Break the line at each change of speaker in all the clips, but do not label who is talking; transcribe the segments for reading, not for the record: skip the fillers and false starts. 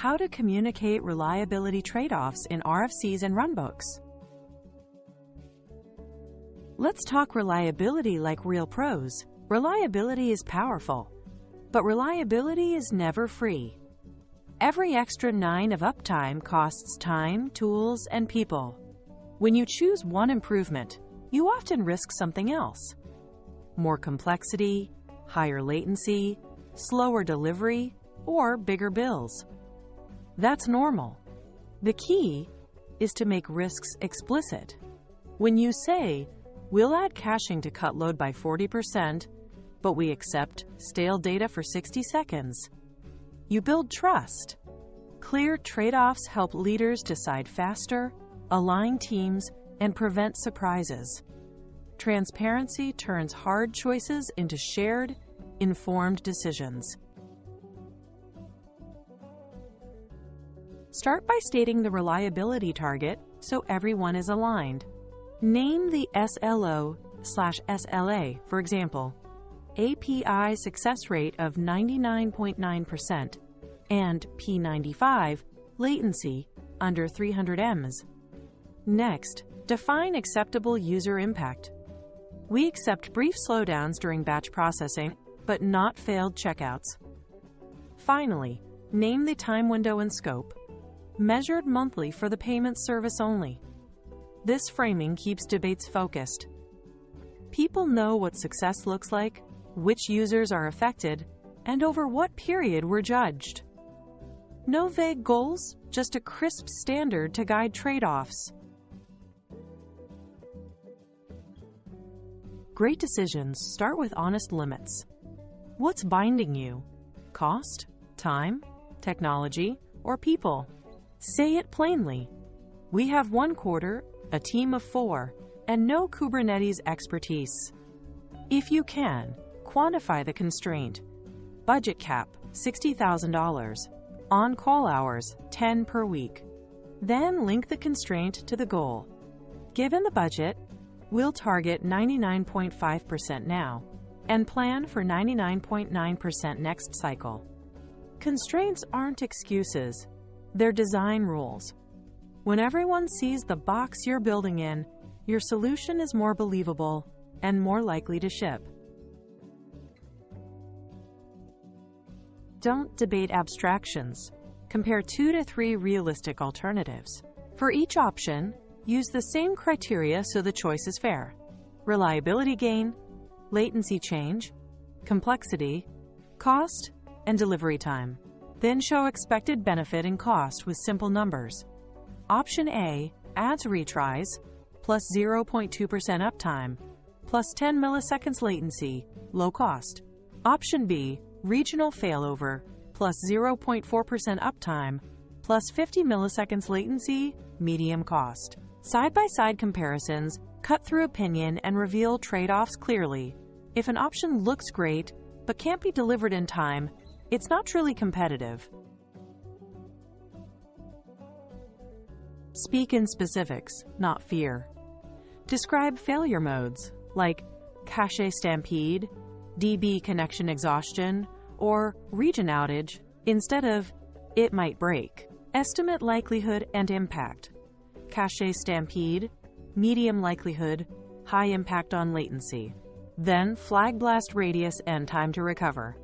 How to communicate reliability trade-offs in RFCs and runbooks. Let's talk reliability like real pros. Reliability is powerful, but reliability is never free. Every extra 9 of uptime costs time, tools, and people. When you choose one improvement, you often risk something else. More complexity, higher latency, slower delivery, or bigger bills. That's normal. The key is to make risks explicit. When you say, "We'll add caching to cut load by 40%, but we accept stale data for 60 seconds, you build trust. Clear trade-offs help leaders decide faster, align teams, and prevent surprises. Transparency turns hard choices into shared, informed decisions. Start by stating the reliability target so everyone is aligned. Name the SLO/SLA, for example, API success rate of 99.9% and P95, latency under 300 ms. Next, define acceptable user impact. We accept brief slowdowns during batch processing, but not failed checkouts. Finally, name the time window and scope, measured monthly for the payment service only. This framing keeps debates focused. People know what success looks like, which users are affected, and over what period we're judged. No vague goals, just a crisp standard to guide trade-offs. Great decisions start with honest limits. What's binding you? Cost, time, technology, or people? Say it plainly. We have 1 quarter, a team of 4, and no Kubernetes expertise. If you can, quantify the constraint. Budget cap, $60,000. On-call hours, 10 per week. Then link the constraint to the goal. Given the budget, we'll target 99.5% now and plan for 99.9% next cycle. Constraints aren't excuses. They're design rules. When everyone sees the box you're building in, your solution is more believable and more likely to ship. Don't debate abstractions. Compare 2 to 3 realistic alternatives. For each option, use the same criteria so the choice is fair. Reliability gain, latency change, complexity, cost, and delivery time. Then show expected benefit and cost with simple numbers. Option A adds retries, plus 0.2% uptime, plus 10 milliseconds latency, low cost. Option B, regional failover, plus 0.4% uptime, plus 50 milliseconds latency, medium cost. Side-by-side comparisons cut through opinion and reveal trade-offs clearly. If an option looks great, but can't be delivered in time, it's not truly competitive. Speak in specifics, not fear. Describe failure modes, like cache stampede, DB connection exhaustion, or region outage, instead of "it might break." Estimate likelihood and impact. Cache stampede, medium likelihood, high impact on latency. Then flag blast radius and time to recover.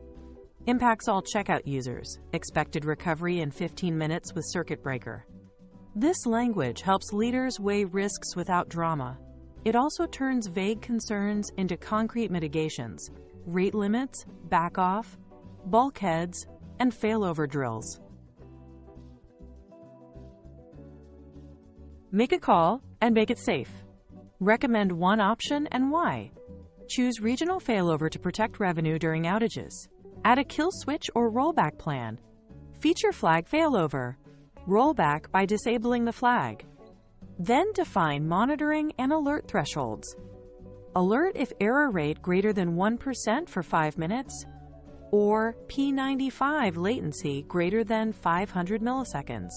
Impacts all checkout users. Expected recovery in 15 minutes with circuit breaker. This language helps leaders weigh risks without drama. It also turns vague concerns into concrete mitigations, rate limits, back off, bulkheads, and failover drills. Make a call and make it safe. Recommend one option and why. Choose regional failover to protect revenue during outages. Add a kill switch or rollback plan. Feature flag failover. Rollback by disabling the flag. Then define monitoring and alert thresholds. Alert if error rate greater than 1% for 5 minutes, or P95 latency greater than 500 milliseconds.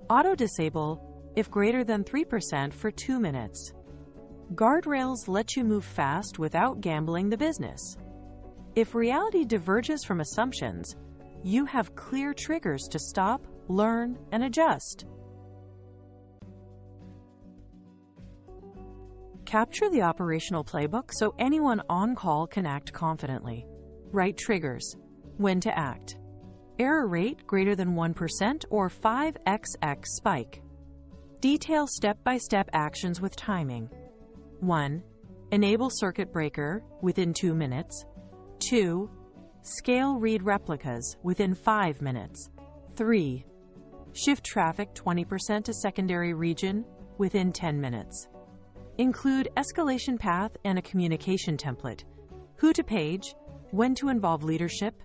Auto disable if greater than 3% for 2 minutes. Guardrails let you move fast without gambling the business. If reality diverges from assumptions, you have clear triggers to stop, learn, and adjust. Capture the operational playbook so anyone on call can act confidently. Write triggers. When to act. Error rate greater than 1% or 5xx spike. Detail step-by-step actions with timing. 1. Enable circuit breaker within 2 minutes. 2. Scale read replicas within 5 minutes. 3. Shift traffic 20% to secondary region within 10 minutes. Include escalation path and a communication template, who to page, when to involve leadership,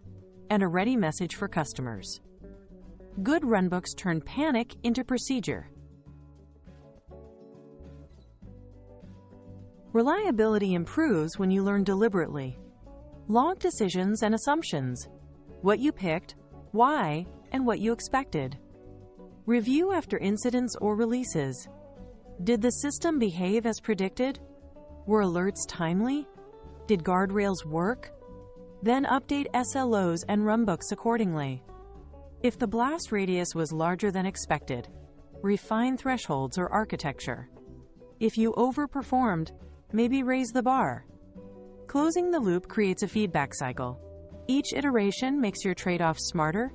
and a ready message for customers. Good runbooks turn panic into procedure. Reliability improves when you learn deliberately. Log decisions and assumptions. What you picked, why, and what you expected. Review after incidents or releases. Did the system behave as predicted? Were alerts timely? Did guardrails work? Then update SLOs and runbooks accordingly. If the blast radius was larger than expected, refine thresholds or architecture. If you overperformed, maybe raise the bar. Closing the loop creates a feedback cycle. Each iteration makes your trade-offs smarter,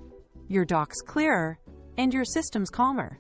your docs clearer, and your systems calmer.